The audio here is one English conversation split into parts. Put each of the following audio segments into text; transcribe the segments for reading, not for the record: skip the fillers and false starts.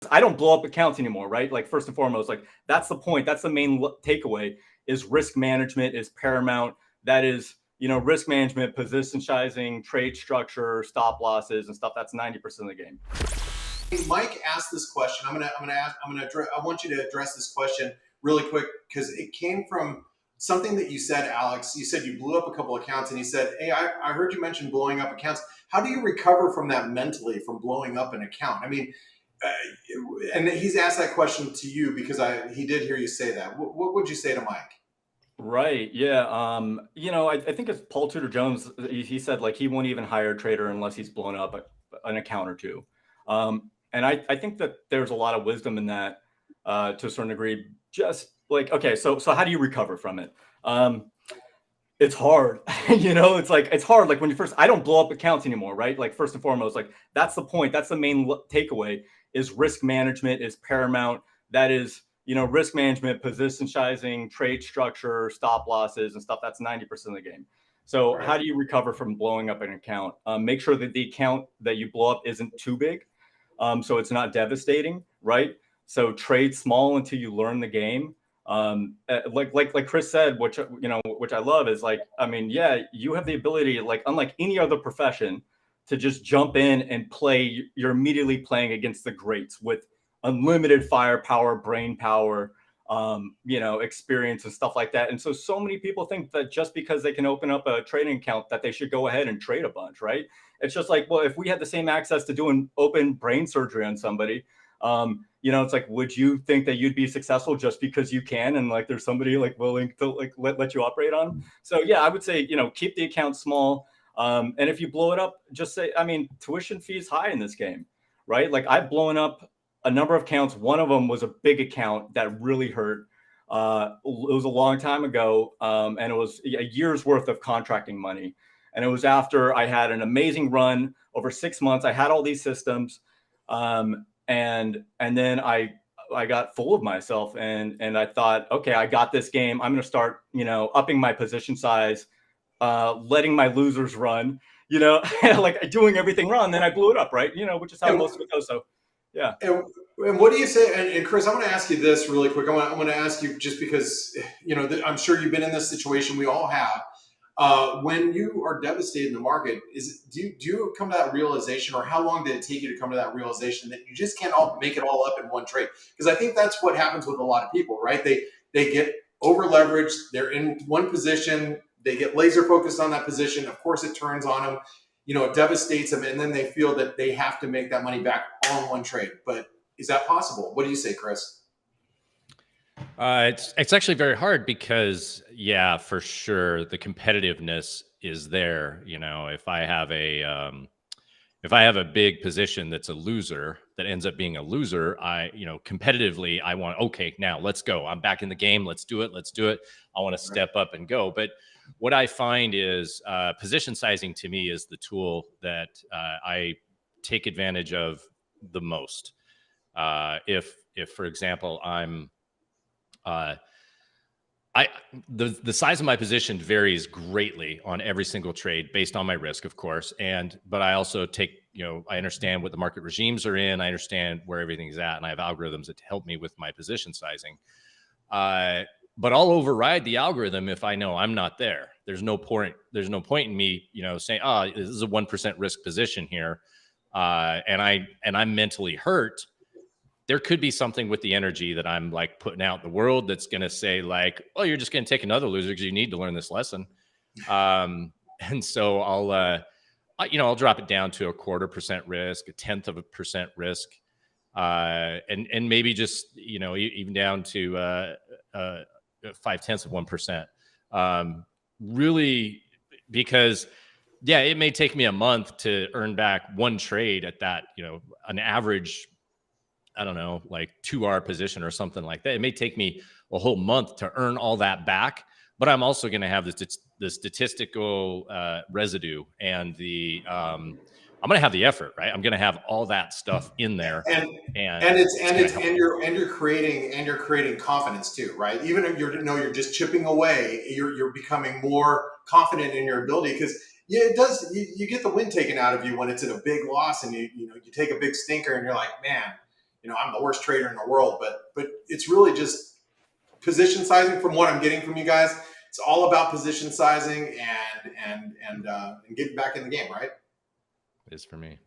I don't blow up accounts anymore, right? Like first and foremost, like that's the point. That's the main takeaway is risk management is paramount. That is, risk management, position sizing, trade structure, stop losses and stuff. That's 90% of the game. Mike asked this question. I want you to address this question really quick because it came from something that you said, Alex. You said you blew up a couple accounts, and he said, "Hey, I heard you mention blowing up accounts. How do you recover from that mentally, from blowing up an account?" I mean, and he's asked that question to you because he did hear you say that. What would you say to Mike? Right. Yeah. I think it's Paul Tudor Jones. He said like he won't even hire a trader unless he's blown up an account or two. And I think that there's a lot of wisdom in that to a certain degree. Just like, okay, so how do you recover from it? It's hard. It's hard. Like when I don't blow up accounts anymore, right? Like first and foremost, like that's the point. That's the main takeaway is risk management is paramount. That is, risk management, position sizing, trade structure, stop losses and stuff. That's 90% of the game. So Right. how do you recover from blowing up an account? Make sure that the account that you blow up isn't too big. So it's not devastating, right? So trade small until you learn the game. Like Chris said, which I love is like, I mean, yeah, you have the ability, like unlike any other profession, to just jump in and play. You're immediately playing against the greats with unlimited firepower, brain power, experience and stuff like that. And so many people think that just because they can open up a trading account that they should go ahead and trade a bunch, right? It's just like, well, if we had the same access to doing open brain surgery on somebody, it's like, would you think that you'd be successful just because you can and like there's somebody like willing to like let you operate on? So yeah, I would say keep the account small, and if you blow it up, just say, I mean, tuition fees high in this game, right? Like I've blown up a number of accounts. One of them was a big account that really hurt. It was a long time ago, and it was a year's worth of contracting money. And it was after I had an amazing run over 6 months. I had all these systems, and then I got full of myself, and I thought, okay, I got this game. I'm going to start, upping my position size, letting my losers run, like doing everything wrong. Then I blew it up, right? Which is how And, most of it goes. So, yeah. and what do you say? And Chris, I'm going to ask you this really quick. I'm going to ask you just because I'm sure you've been in this situation. We all have. When you are devastated in the market, do you come to that realization, or how long did it take you to come to that realization that you just can't make it all up in one trade? Because I think that's what happens with a lot of people, right? They get over leveraged. They're in one position. They get laser focused on that position. Of course, it turns on them. It devastates them, and then they feel that they have to make that money back all in one trade. But is that possible? What do you say, Chris? It's actually very hard because, yeah, for sure, the competitiveness is there. If I have a big position that's a loser that ends up being a loser, competitively, I want, okay, now let's go. I'm back in the game. Let's do it. I want to step up and go. But what I find is position sizing to me is the tool that I take advantage of the most. If for example, the size of my position varies greatly on every single trade based on my risk, of course. But I also take, I understand what the market regimes are in. I understand where everything's at, and I have algorithms that help me with my position sizing. But I'll override the algorithm if I know I'm not there. There's no point in me, saying, this is a 1% risk position here. And I'm mentally hurt. There could be something with the energy that I'm like putting out in the world that's going to say like, oh, you're just going to take another loser because you need to learn this lesson. And so I'll drop it down to 0.25% risk, 0.1% risk, and maybe just, even down to 0.005%. Really, because yeah, it may take me a month to earn back one trade at that, an average, I don't know, like 2-hour position or something like that. It may take me a whole month to earn all that back, but I'm also going to have the statistical residue and I'm going to have the effort, right? I'm going to have all that stuff in there, you're creating confidence too, right? Even if you're just chipping away, you're becoming more confident in your ability because yeah, it does. You get the wind taken out of you when it's in a big loss and you take a big stinker and you're like, man. I'm the worst trader in the world, but it's really just position sizing. From what I'm getting from you guys, it's all about position sizing and getting back in the game, right? It is for me.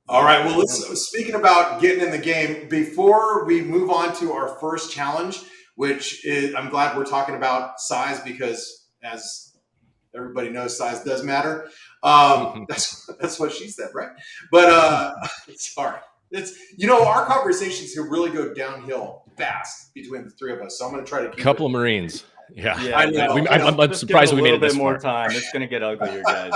All right. Well, speaking about getting in the game, before we move on to our first challenge, which is, I'm glad we're talking about size, because as everybody knows, size does matter. That's what she said, right? But sorry. It's, our conversations can really go downhill fast between the three of us. So I'm going to try to keep a couple of Marines. Yeah. I know. I'm surprised we made it this more far. time. It's going to get uglier, guys.